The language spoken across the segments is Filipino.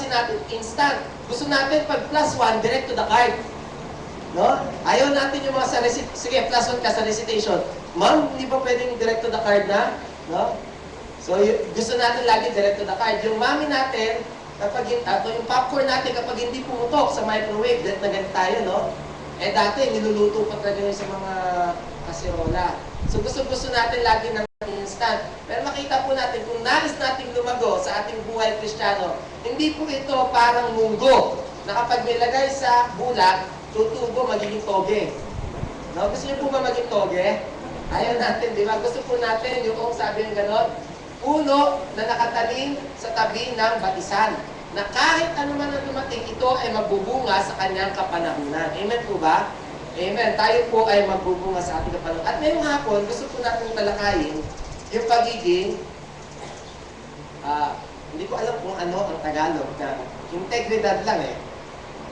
kasi natin instant. Gusto natin pag +1, direct to the card. No? Ayaw natin yung mga sa recitation. Sige, +1 ka sa recitation. Ma'am, hindi ba pwedeng direct to the card na? No? So, gusto natin lagi direct to the card. Yung mami natin, kapag yung popcorn natin, kapag hindi pumutok sa microwave, na ganit tayo, no? Eh dati, niluluto pa talaga yun sa mga kasirola. So gusto natin lagi ng instant. Pero makita po natin, kung nais nating lumago sa ating buhay Kristiyano, hindi po ito parang munggo, na kapag nilagay sa bulat, tutubo, magiging toge. No? Gusto niyo po ba maging toge? Ayaw natin, di ba? Gusto po natin yung sabi ng ganon, puno na nakatanim sa tabi ng batisan, na kahit ano man ang dumating, ito ay magbubunga sa kanyang kapanahunan. Amen po ba? Amen. Tayo po ay magbubunga sa ating kapanahunan. At ngayong hapon, gusto po natin talakayin yung pagiging, hindi ko alam kung ano ang Tagalog na integridad lang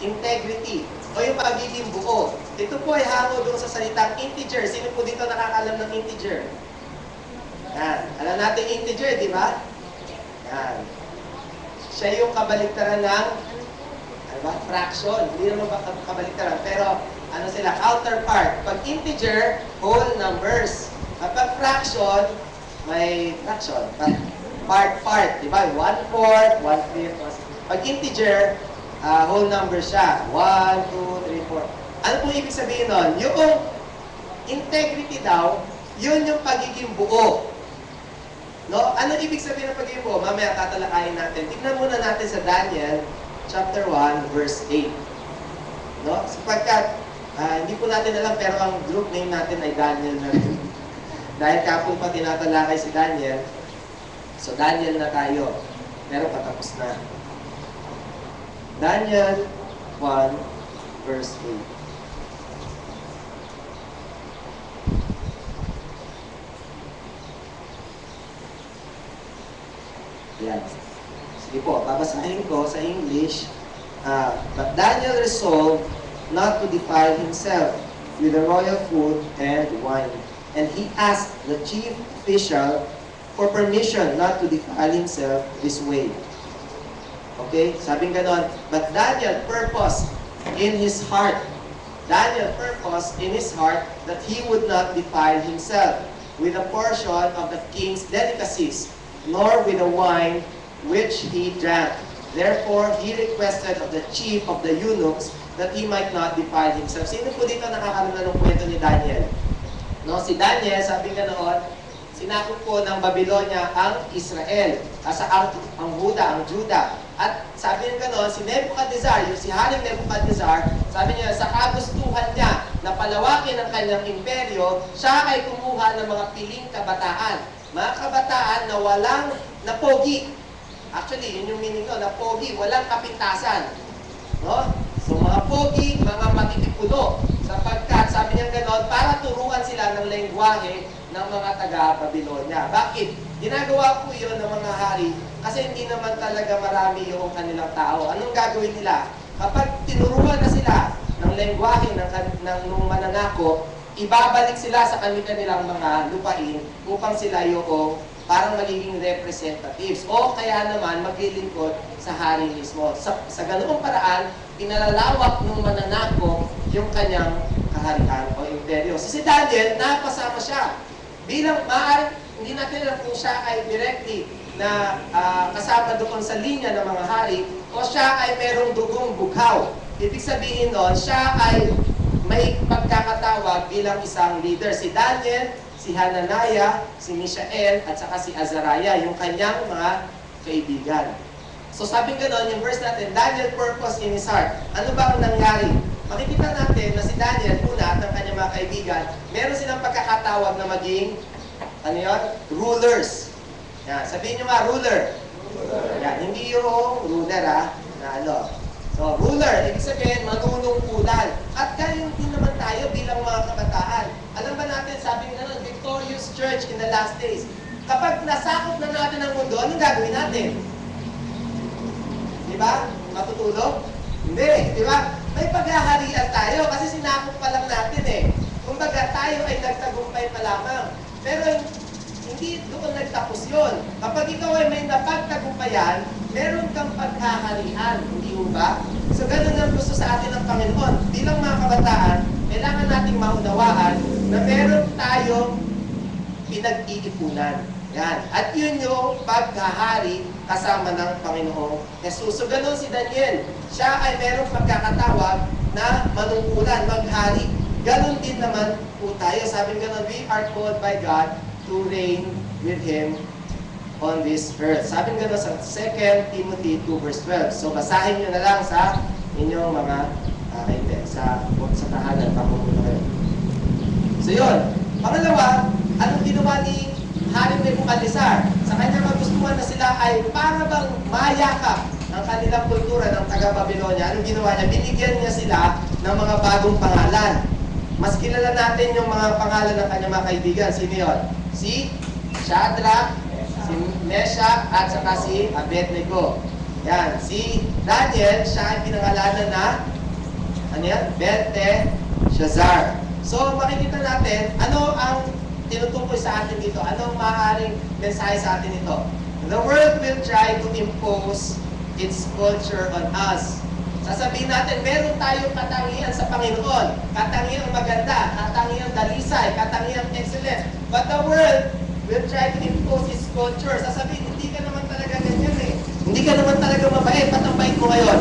integrity, o yung pagiging buo. Ito po ay hango doon sa salitang integer. Sino po dito nakakalam ng integer? Yan. Alam natin integer, di ba? Yan. Siya yung kabaliktaran ng fraction. Hindi naman kabaliktaran. Pero ano sila? Counterpart. Pag integer, whole numbers. Kapag fraction, may fraction. Part. Di ba? 1/4, 1/5. Pag integer, whole number siya. 1, 2, 3, 4. Ano pong ibig sabihin nun? Yung integrity daw, yun yung pagiging buo. No? Ano ibig sabihin ng pagiging buo? Mamaya tatalakayin natin. Tignan muna natin sa Daniel chapter 1, verse 8. No? Sapagkat, hindi po natin alam, pero ang group name natin ay Daniel na rin. Dahil kapon pa tinatalakay si Daniel, so Daniel na tayo. Pero patapos na. Daniel 1, verse 8. Yan. Sige po, babasahin ko sa English. But Daniel resolved not to defile himself with the royal food and wine. And he asked the chief official for permission not to defile himself this way. Okay? Sabing ganon. But Daniel purposed in his heart that he would not defile himself with a portion of the king's delicacies, nor with the wine which he drank. Therefore, he requested of the chief of the eunuchs that he might not defile himself. Sino po dito nakakaroon na ng kwento ni Daniel? No, si Daniel, sabi nga noon, sinakop po ng Babylonia ang Israel, ang Juda. At sabi nga noon, si Nebuchadnezzar, yung si Haring Nebuchadnezzar, sabi niya, sa kagustuhan niya na palawakin ang kanyang imperyo, siya ay kumuha ng mga piling kabataan. Mga kabataan na walang napogi. Actually, yun yung meaning ko, napogi, walang kapintasan. No? So, mga pogi, mga matitipuno. Sapagkat, sabi niya gano'n, para turuan sila ng lengguwahe ng mga taga-Babylonia. Bakit? Ginagawa po yun ng mga hari kasi hindi naman talaga marami yung kanilang tao. Anong gagawin nila? Kapag tinuruan na sila ng lengguwahe ng mananakop, ibabalik sila sa kanilang mga lupain upang sila yung parang magiging representatives o kaya naman maglilingkod sa hari mismo. Sa ganoong paraan, pinalalawak ng mananakop yung kanyang kaharian o imperyo. Si Daniel, napasama siya. Bilang maaari, hindi natin alam kung siya ay directly na kasama doon sa linya ng mga hari o siya ay merong dugong bughaw. Ibig sabihin nun, siya ay may pagkakatawag bilang isang leader. Si Daniel, si Hananiah, si Mishael, at saka si Azariah, yung kanyang mga kaibigan. So sabi gano'n, yung verse natin, Daniel purpose in his heart. Ano ba ang nangyari? Makikita natin na si Daniel, una at ang kanyang mga kaibigan, meron silang pagkakatawag na maging, ano yun? Rulers. Yan, sabihin nyo nga, ruler. Yan, hindi yung ruler na ano. So, ruler, ibig sabihin, manunungkulan. At ganyan din naman tayo bilang mga kabataan. Alam ba natin, sabi nga nun, victorious church in the last days. Kapag nasakop na natin ang mundo, anong gagawin natin? Di ba? Matutulog? Hindi, di ba? May paghaharian tayo kasi sinakop pa lang natin Kumbaga, tayo ay nagtagumpay pa lamang. Pero hindi doon nagtapos yun. Kapag ikaw ay may napagtagumpayan, meron kang pagkakarian, hindi mo ba? So ganun ang gusto sa atin ng Panginoon. Bilang mga kabataan, kailangan nating maunawaan na meron tayong pinag-iipunan. Yan. At yun yung paghahari kasama ng Panginoong Jesus. So ganun si Daniel. Siya ay merong pagkakatawag na manungkulan, maghari. Ganun din naman po tayo. Sabi ganun, we are called by God to reign with Him on this earth. Sabi nga sa 2 Timothy 2 verse 12. So basahin nyo na lang sa inyong mga sa tahanan pamunod kayo. So yun. Pangalawa, anong ginawa ni Haring Nebuchadnezzar? Sa kanyang magustuhan na sila ay para bang mayakap ang kanilang kultura ng taga-Babylonia. Anong ginawa niya? Binigyan niya sila ng mga bagong pangalan. Mas kilala natin yung mga pangalan ng kanyang mga kaibigan. Sino yun? Si Shadrach, si Meshach, at saka si Abednego. Yan. Si Daniel, siya ay pinangalanan na ano yan? Belteshazzar. So, makikita natin, ano ang tinutukoy sa atin dito? Anong maaaring mensahe sa atin ito? The world will try to impose its culture on us. Sasabihin natin, meron tayong katangian sa Panginoon. Katangiang maganda, katangiang dalisay, katangiang excellent. But the world will try to impose its culture. Sasabihin, hindi ka naman talaga ganyan eh. Hindi ka naman talaga mabait. Ba't ang bait mo ngayon?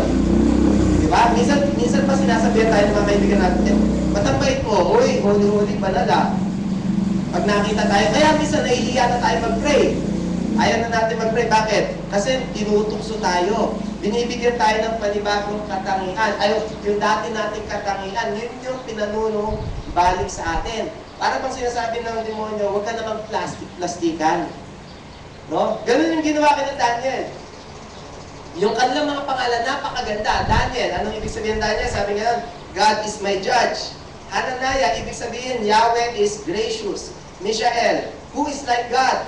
Diba? Minsan pa sinasabihan tayo ng mga kaibigan natin, ba't ang bait mo? Uy, huli-huli banala. Pag nakita tayo, kaya minsan nahihiya na tayo mag-pray. Ayaw na natin mag-pray. Bakit? Kasi tinutukso tayo. Binibigyan tayo ng panibagong katangian. Ay, yung dati nating katangian, yun yung pinanunong balik sa atin. Para bang sinasabi ng demonyo, huwag ka namang plastikan. No? Ganun yung ginawa kay Daniel. Yung kanilang mga pangalan, napakaganda. Daniel, anong ibig sabihin Daniel? Sabi nga, God is my judge. Hananiah, ibig sabihin, Yahweh is gracious. Mishael, who is like God?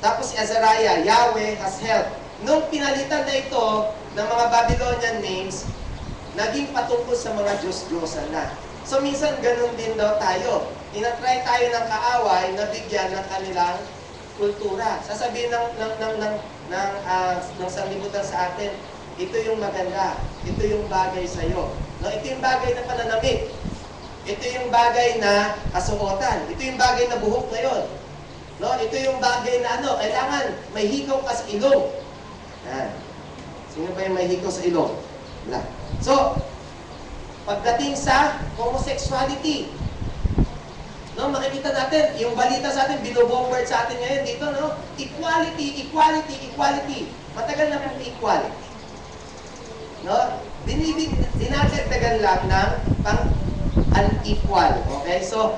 Tapos si Azariah, Yahweh has helped. Nung pinalitan na ito ng mga Babylonian names, naging patungkol sa mga Diyos-Diyosan na. So minsan ganun din daw tayo. Inatry tayo ng kaaway na bigyan ng kanilang kultura. Sasabihin ng sanlibutan sa atin, ito yung maganda, ito yung bagay sa'yo. No, ito yung bagay na pananamit. Ito yung bagay na kasuotan. Ito yung bagay na buhok ngayon. No, ito yung bagay na kailangan may hikaw ka sa ilong. Yan. Sino ba yung may hikaw sa ilong? Wala. So, pagdating sa homosexuality, no, makikita natin, yung balita sa atin, binobombard sa atin ngayon dito, no? Equality, equality, equality. Matagal na pong equality. No? Dinadagdagan lang ng unequal. Okay? So,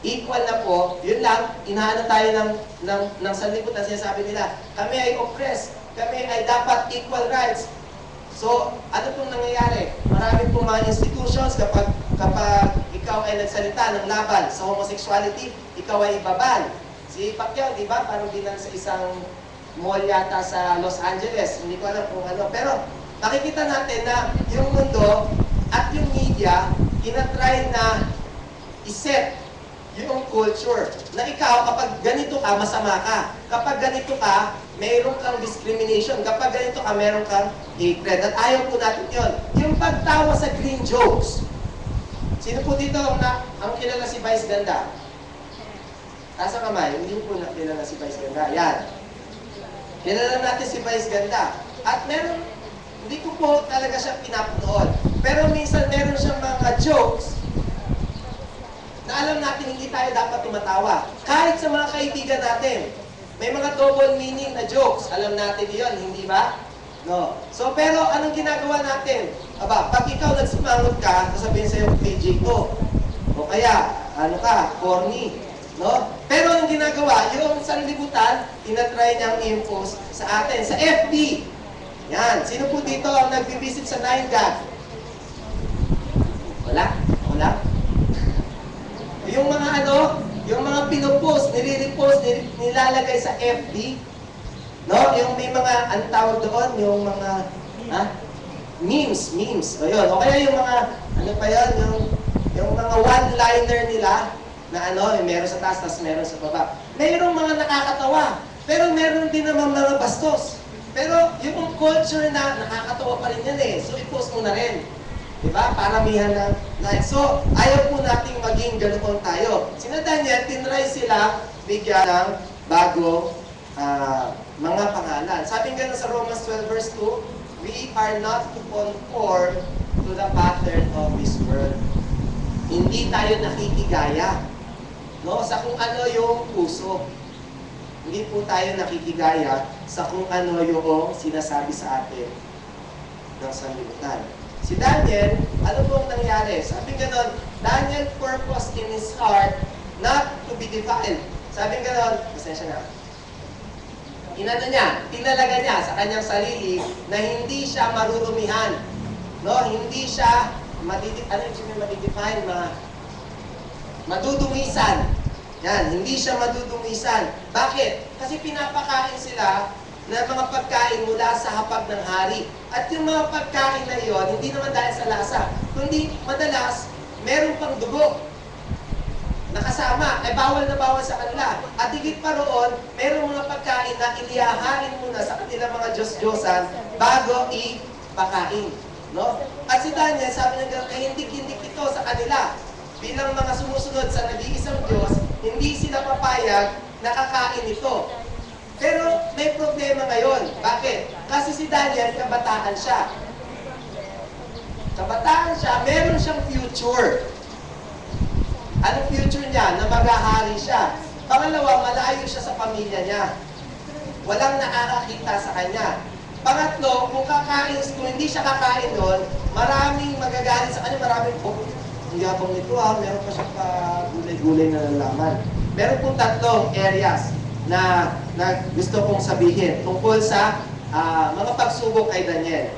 equal na po, yun lang, inaano tayo ng sanlibutan, sinasabi nila, kami ay oppressed, kami ay dapat equal rights. So, ano pong nangyayari? Marami pong mga institutions, kapag ikaw ay nagsalita ng laban sa homosexuality, ikaw ay ibaban. Si Pacquiao, di ba? Parang bilang sa isang mall yata sa Los Angeles. Hindi ko alam kung ano. Pero, makikita natin na yung mundo at yung media, tinatry na iset yung culture na ikaw, kapag ganito ka, masama ka. Kapag ganito ka, mayroon kang discrimination. Kapag ganito ka, mayroon kang hatred. At ayaw po natin yun. Yung pagtawa sa green jokes. Sino po dito ang kilala si Vice Ganda? Taas ang kamay. Hindi po na kilala si Vice Ganda. Yan. Kilala natin si Vice Ganda. At meron, hindi ko po talaga siya pinapanood. Pero minsan meron siyang mga jokes na alam natin hindi tayo dapat tumatawa. Kahit sa mga kaibigan natin, may mga double meaning na jokes. Alam natin yun, hindi ba? No. So, pero anong ginagawa natin? Aba, pag ikaw nagsimangot ka, sasabihin sa'yo, PJ ko. O kaya, ano ka, corny. No? Pero anong ginagawa? Yung sanlibutan, tinatry niyang i-impose sa atin. Sa FB. Yan. Sino po dito ang nagbibisit sa 9gag? Wala? Wala? Yung mga yung mga pinopost, nire-repost, nilalagay sa FB, no? Yung may mga, ang tawag doon, yung mga, memes. O yun. O kaya yung mga, ano pa yun, yung mga one-liner nila, na meron sa taas, tas meron sa baba. Mayroong mga nakakatawa, pero meron din naman mga bastos. Pero yung culture na nakakatawa pa rin yan eh. So i-post mo na rin. Diba? Paramihan ng likes. So, ayaw po nating maging ganoon tayo. Sina Daniel, tinry sila bigyan ng bagong mga pangalan. Sabi nga sa Romans 12 verse 2, we are not to conform to the pattern of this world. Hindi tayo nakikigaya, no, sa kung ano yung puso. Hindi po tayo nakikigaya sa kung ano yung sinasabi sa atin ng sanlibutan. Si Daniel, ano pong nangyari? Sabi ganon, Daniel purposed in his heart not to be defiled. Sabi ganon, pasensya na. Inano niya, tinalaga niya sa kanyang sarili na hindi siya marurumihan. No, hindi siya madidefine, madudumisan. Yan, hindi siya madudumisan. Bakit? Kasi pinapakain sila ng mga pagkain mula sa hapag ng hari. At yung mga pagkain na yon, hindi naman dahil sa lasa, kundi madalas, meron pang dugo nakasama, ay bawal na bawal sa kanila. At higit pa roon, merong mga pagkain na iliyahain muna sa kanilang mga Diyos-Diyosan bago ipakain. No? At si Daniel, sabi niya, kahindik-hindik ito sa kanila. Bilang mga sumusunod sa nag-iisang Diyos, hindi sila papayag na kakain ito. Pero may problema ngayon. Bakit? Kasi si Daniel, kabataan siya. Kabataan siya, meron siyang future. Anong future niya? Na maghahari siya. Pangalawa, malayo siya sa pamilya niya. Walang nakakakita sa kanya. Pangatlo, kung hindi siya kakain doon, maraming magagalit sa kanya, maraming, ang yabang nito meron pa siya pa gulay-gulay na nalaman. Meron pong tatlong areas na gusto kong sabihin tungkol sa mga pagsubok kay Daniel.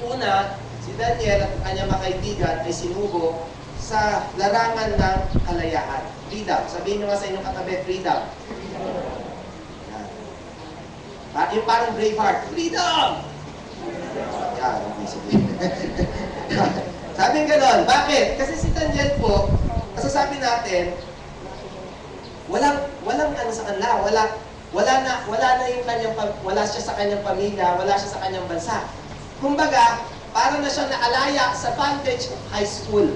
Una, si Daniel at kanyang mga kaibigan ay sinubok sa larangan ng kalayaan. Freedom. Sabihin nyo nga sa inyong katabi, freedom. Yung parang Braveheart, freedom! Yan, okay, sige. Sabi nga gano'n, bakit? Kasi si Daniel po, masasabi natin, walang ano sa kanila, wala na yung kanyang, wala siya sa kanyang pamilya, wala siya sa kanyang bansa. Kumbaga, parang na siya naalaya sa Vantage High School.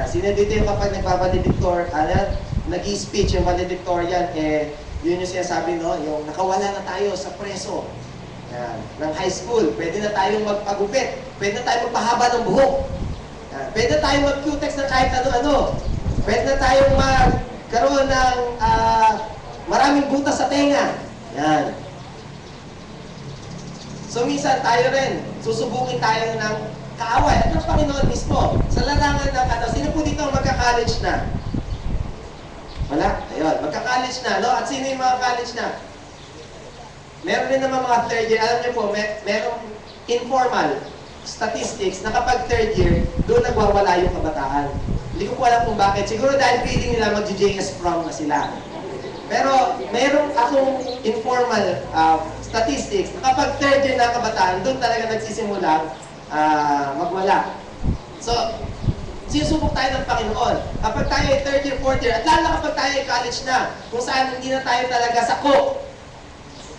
Sino dito yung kapag nagbabalidictor, nag-i-speech yung valedictorian, yun yung sinasabi, no? Yung nakawala na tayo sa preso ng high school. Pwede na tayong magpagupit. Pwede na tayong magpahaba ng buhok. Pwede na tayong mag-cutex na kahit ano-ano. Pwede na tayong magkaroon ng maraming butas sa tenga. Yan. So minsan tayo rin, susubukin tayo ng kaaway at ng Panginoon mismo. Sa larangan ng sino po dito magka-college na? Wala? Ayun, magka-college na, no? At sino yung mga college na? Meron din naman mga third year. Alam niyo po, merong informal statistics na kapag third year, doon nagwawala yung kabataan. Hindi ko po alam kung bakit. Siguro dahil feeling nila mag-JS prom na sila. Pero meron akong informal statistics na kapag third year na kabataan, doon talaga nagsisimula magwala. So, sinusubok tayo ng Panginoon. Kapag tayo ay third year, fourth year, at lalo kapag tayo ay college na, kung saan hindi na tayo talaga sako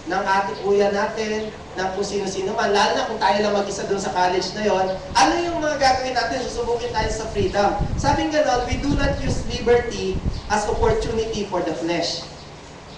ng ating kuya natin, ng kung sino-sino man, lalo na kung tayo lang mag-isa doon sa college na yon, ano yung mga gagawin natin? Susubukin tayo sa freedom. Sabing ganon, we do not use liberty as opportunity for the flesh.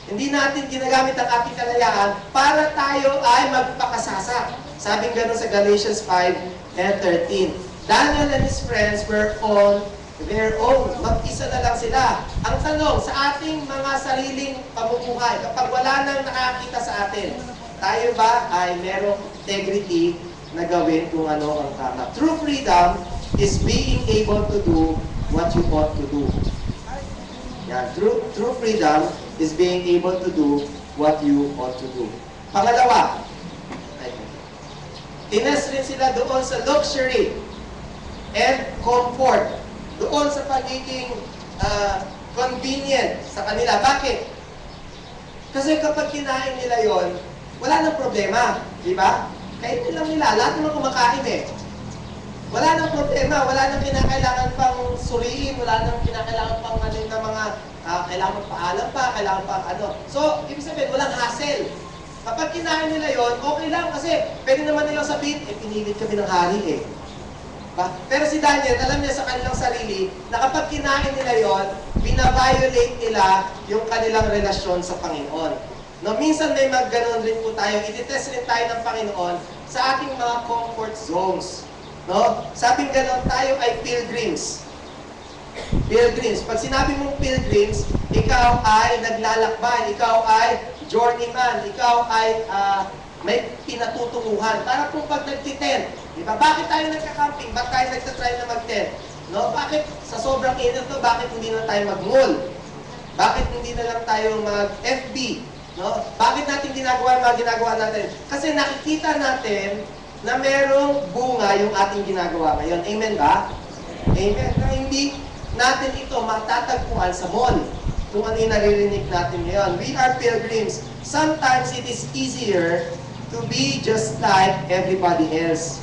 Hindi natin ginagamit ang ating kalayaan para tayo ay magpakasasa. Sabing ganon sa Galatians 5:13. Daniel and his friends were on their own. Mag-isa na lang sila. Ang tanong, sa ating mga sariling pamumuhay, kapag wala nang nakakita sa atin, tayo ba ay merong integrity na gawin kung ano ang tama? True freedom is being able to do what you ought to do. Yan. True freedom is being able to do what you ought to do. Pangalawa, tines rin sila doon sa luxury and comfort. Doon sa pagiging convenient sa kanila. Bakit? Kasi kapag kinain nila yon, wala nang problema. Di ba? Kainin lang nila. Lahat naman kumakain eh. Wala nang problema. Wala nang kinakailangan pang suriin. Wala nang kinakailangan pang na mga kailangan paalam pa, kailangan pang ano. So, ibig sabihin, walang hassle. Kapag kinain nila yon, okay lang kasi pwede naman nilang sabihin, pinilit kami ng hari eh. Pero si Daniel, alam niya sa kanilang sarili na kapag kinain nila yon, binaviolate nila yung kanilang relasyon sa Panginoon. No, minsan may magganon rin po tayo, ititest rin tayo ng Panginoon sa ating mga comfort zones. No? Sabing ganon, tayo ay pilgrims. Pilgrims. Pag sinabi mong pilgrims, ikaw ay naglalakbay, ikaw ay journeyman, ikaw ay may pinatutunguhan. Para kung pag nagtitent, di ba? Bakit tayo nagka-camping? Bakit tayo nagtatry na mag-tent? No? Bakit sa sobrang init to, bakit hindi na tayo mag-mall? Bakit hindi na lang tayo mag-FB? No? Bakit natin ginagawa yung mga ginagawa natin? Kasi nakikita natin na merong bunga yung ating ginagawa ngayon. Amen ba? Amen. Na hindi natin ito matatagpuan sa mall. Kung ano yung naririnig natin ngayon. We are pilgrims. Sometimes it is easier to be just like everybody else.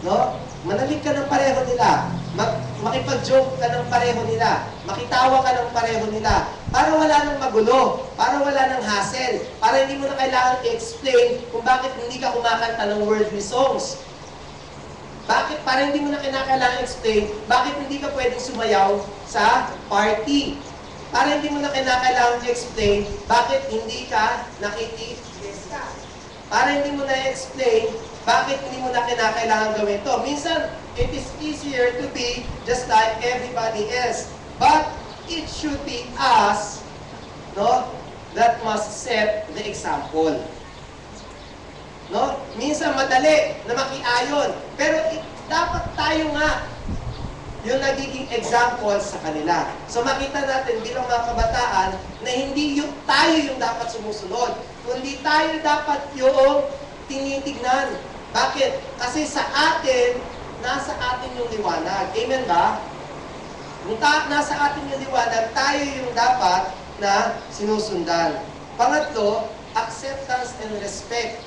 No? Manalig ka ng pareho nila. Makipag-joke ka ng pareho nila. Makitawa ka ng pareho nila. Para wala nang magulo. Para wala nang hassle. Para hindi mo na kailangan i-explain kung bakit hindi ka kumakanta ng worldly songs. Bakit? Para hindi mo na kinakailangan explain, bakit hindi ka pwedeng sumayaw sa party? Para hindi mo na kinakailangan explain, bakit hindi ka nakiki-fiesta? Para hindi mo na explain, bakit hindi mo na kinakailangan gawin to? Minsan, it is easier to be just like everybody else. But it should be us, no, that must set the example. No? Minsan madali na makiayon. Pero dapat tayo nga yung nagiging example sa kanila. So makita natin bilang mga kabataan na hindi yung tayo yung dapat sumusunod. Kundi tayo dapat yung tinitignan. Bakit? Kasi sa atin, nasa atin yung liwanag. Amen ba? Kung nasa atin yung liwanag, tayo yung dapat na sinusundan. Pangatlo, acceptance and respect.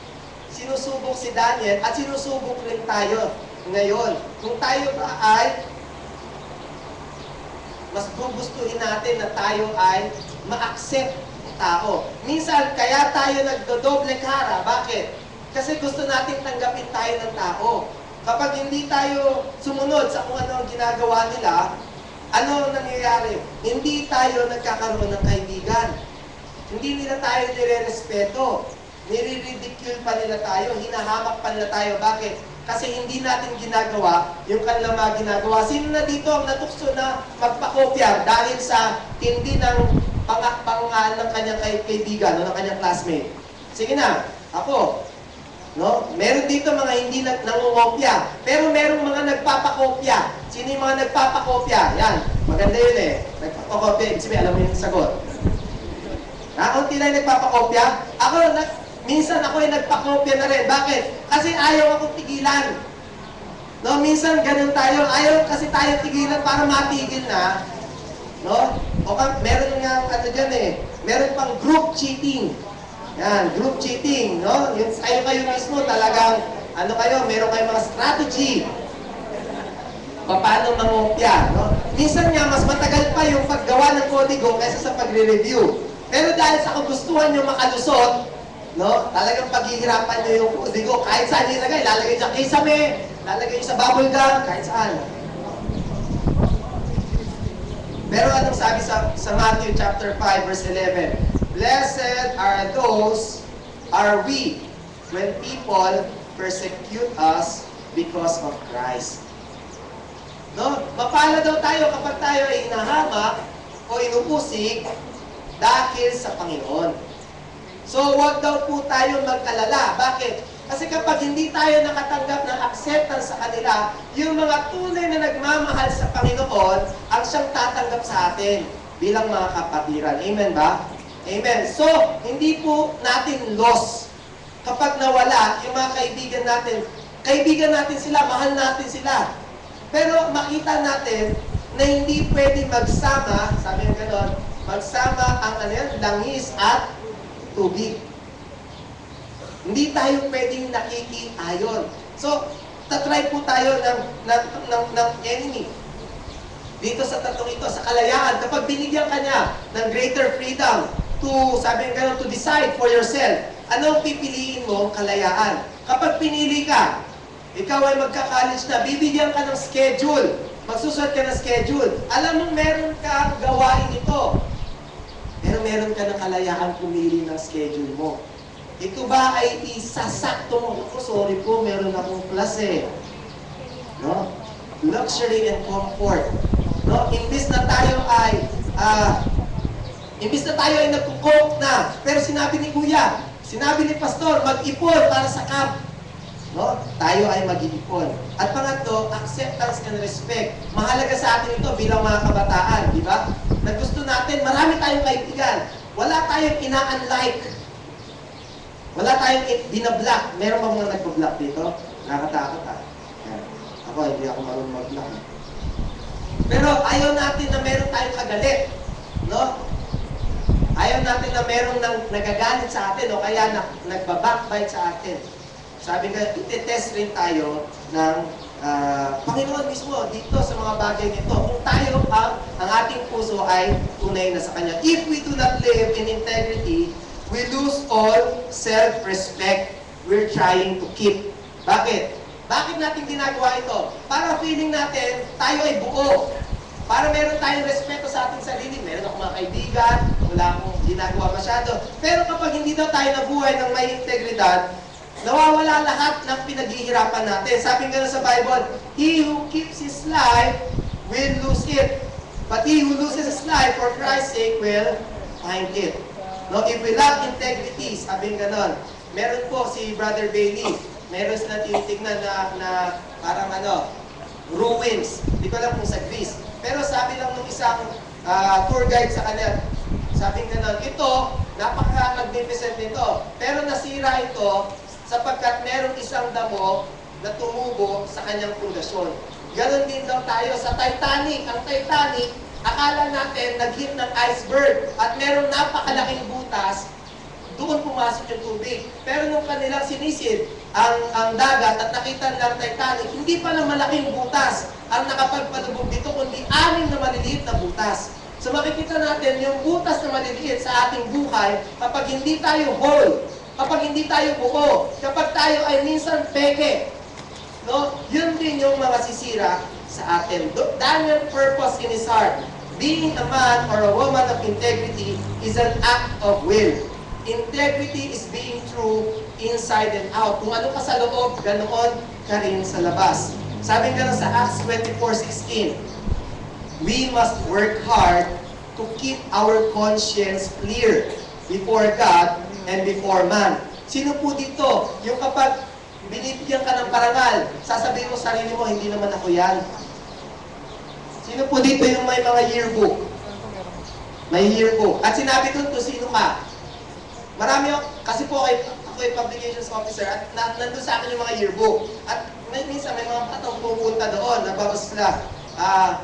Sinusubok si Daniel at sinusubok rin tayo ngayon. Kung tayo ba ay mas gugustuhin natin na tayo ay ma-accept ng tao. Minsan, kaya tayo nagdodoble cara. Bakit? Kasi gusto natin tanggapin tayo ng tao. Kapag hindi tayo sumunod sa kung ano ang ginagawa nila, ano nangyayari? Hindi tayo nagkakaroon ng kaibigan. Hindi nila tayo nire-respeto. Nire-ridicule pa nila tayo, hinahamak pa nila tayo. Bakit? Kasi hindi natin ginagawa yung kanilang mga ginagawa. Sino na dito ang natukso na magpakopya dahil sa hindi ng pangalan ng kanyang kaibigan o ng kanyang classmate? Sige na, ako. No? Meron dito mga hindi nangungopya, pero merong mga nagpapakopya. Sino yung mga nagpapakopya? Yan, maganda yun eh. Nagpapakopya, ibig sabihin, alam mo yung sagot. Unti lang nagpapakopya. Minsan ako ay nagpakopya na rin. Bakit? Kasi ayaw akong tigilan. No, minsan ganun tayo. Ayaw kasi tayo tigilan para matigil na. No? O meron nga ano dyan eh. Meron pang group cheating. Yan, group cheating. No? Yung kayo mismo talagang ano kayo, meron kayong mga strategy. Paano mangopya. No? Minsan nga, mas matagal pa yung paggawa ng kodigo kaysa sa pagre-review. Pero dahil sa kagustuhan nyo makalusot, no? Talagang paghihirapan nyo yung kodigo. Kahit saan nilagay, lalagay sa kisame, lalagay sa bubble gum, kahit saan. Pero anong sabi sa Matthew chapter 5 verse 11? Blessed are we when people persecute us because of Christ. No? Mapala daw tayo kapag tayo ay inahamak o inupusig dahil sa Panginoon. So, huwag daw po tayo mag-alala. Bakit? Kasi kapag hindi tayo nakatanggap ng acceptance sa kanila, yung mga tunay na nagmamahal sa Panginoon, ang siyang tatanggap sa atin bilang mga kapatiran. Amen ba? Amen. So, hindi po natin loss kapag nawala yung mga kaibigan natin sila, mahal natin sila. Pero makita natin na hindi pwedeng magsama, sabi ng ganon, magsama ang langis at tubig. Hindi tayo pwedeng nakikiayon. So, tatry po tayo ng enemy. Dito sa tatlong ito, sa kalayaan, kapag binigyan ka niya ng greater freedom to, sabi ng gano'n, to decide for yourself, anong pipiliin mo? Kalayaan. Kapag pinili ka, ikaw ay magka-college na, bibigyan ka ng schedule. Magsusulat ka ng schedule. Alam mo, meron kang gawain ito. Pero meron ka ng kalayaan pumili ng schedule mo. Ito ba ay isasakto mo? Ako, sorry po, meron akong klase. No? Luxury and comfort. No? Imbis na tayo ay nagkukok na, pero sinabi ni Kuya, sinabi ni Pastor, mag-ipon para sa camp. No? Tayo ay mag-iipon. At pangatlo, acceptance and respect. Mahalaga sa atin ito bilang mga kabataan, di ba? Naggusto natin, marami tayong kaibigan. Wala tayong ina-unlike. Wala tayong binablock. Meron ba mga nagpa-block dito? Nakakatakot Yan. Ako, hindi ako marunong mag-block. Pero ayaw natin na meron tayong kagalit. No? Ayaw natin na merong nagagalit sa atin o kaya nagbabackbite sa atin. Sabi nga, iti-test rin tayo ng Panginoon mismo dito sa mga bagay nito. Kung tayo ang ating puso ay tunay na sa Kanya. If we do not live in integrity, we lose all self-respect we're trying to keep. Bakit? Bakit natin ginagawa ito? Para feeling natin, tayo ay buo. Para meron tayong respeto sa ating sarili. Meron akong mga kaibigan, wala akong ginagawa masyado. Pero kapag hindi daw tayo nabuhay ng may integridad, nawawala lahat ng pinaghihirapan natin. Sabi nga sa Bible, he who keeps his life will lose it. But he who loses his life for Christ's sake will find it. No, if we lack integrity, sabi nga nun, meron po si Brother Bailey, meron sila tinitignan na parang ruins. Hindi ko alam kung sa Greece. Pero sabi lang ng isang tour guide sa kanila, sabi nga nun, ito, napaka-magnificent nito. Pero nasira ito sapagkat meron isang damo na tumubo sa kanyang pundasyon. Ganon din daw tayo sa Titanic. Ang Titanic, akala natin nag-hit ng iceberg at meron napakalaking butas, doon pumasok yung tubig. Pero nung kanilang sinisid ang dagat at nakita nilang Titanic, hindi pa na malaking butas ang nakapagpalubog dito, kundi 6 na maliliit na butas. So makikita natin yung butas na maliliit sa ating buhay kapag hindi tayo whole, kapag hindi tayo buo, kapag tayo ay minsan peke. No? Yun din yung mga sisira sa atin. Daniel purpose in his heart. Being a man or a woman of integrity is an act of will. Integrity is being true inside and out. Kung ano ka sa loob, ganoon ka rin sa labas. Sabi nga sa Acts 24:16, we must work hard to keep our conscience clear before God and before man. Sino po dito? Yung kapag binibigyan ka ng parangal, sasabihin mo sa sarili mo, hindi naman ako yan. Sino po dito yung may mga yearbook? May yearbook. At sinabi doon kung sino ka. Marami kasi po ako ay publications officer at nandun sa akin yung mga yearbook. At minsan may mga patong pupunta doon, nagbabasa sila.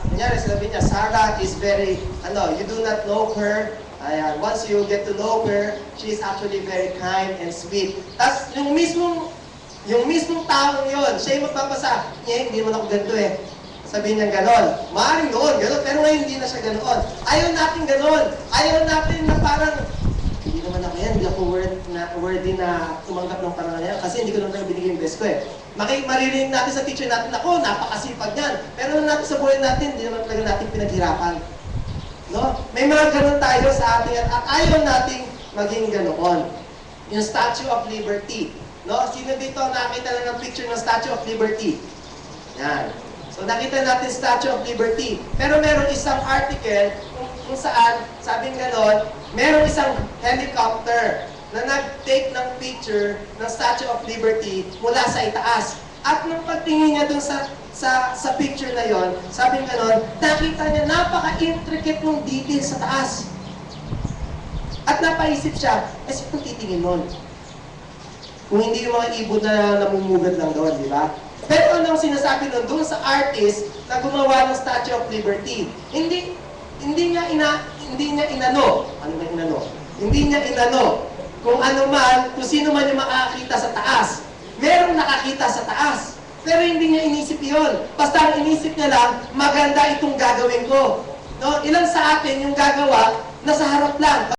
Kunyari, sabi niya, Sarah is very, you do not know her. Once you get to know her, she is actually very kind and sweet. Tapos yung mismong taong yun, siya yung magbabasa, hindi naman ako ganito eh. Sabihin niya gano'n. Maaaring noon, gano'n, pero ngayon hindi na siya gano'n. Ayaw natin gano'n. Ayaw natin na parang, hindi naman ako yan, hindi ako worthy na tumanggap ng parangal yan kasi hindi ko naman binigay yung best ko eh. Maririnig natin sa teacher natin, ako, napakasipag yan. Pero natin sa buhay natin, hindi naman talaga natin pinaghirapan. No? May mga gano'n tayo sa atin at ayaw nating maging ganoon. Yung Statue of Liberty. No? Sino dito nakita lang ng picture ng Statue of Liberty? Yan. So nakita natin Statue of Liberty. Pero meron isang article kung saan, sabing gano'n, meron isang helicopter na nag-take ng picture ng Statue of Liberty mula sa itaas. At nung pagtingin niya dun sa picture na yon, sabing gano'n, nakita niya napaka-intricate ng detail sa taas. At napaisip siya, sino titingin nun? Kung hindi yung mga ibon na namumugad lang doon, di ba? Pero anong sinasabi nun doon sa artist na gumawa ng Statue of Liberty? Hindi niya inano. Ano na inano? Hindi niya inano kung ano man, kung sino man yung makakita sa taas. Merong nakakita sa taas. Pero hindi niya inisip yun. Basta ang inisip niya lang, maganda itong gagawin ko. No? Ilan sa atin yung gagawa, nasa harap lang.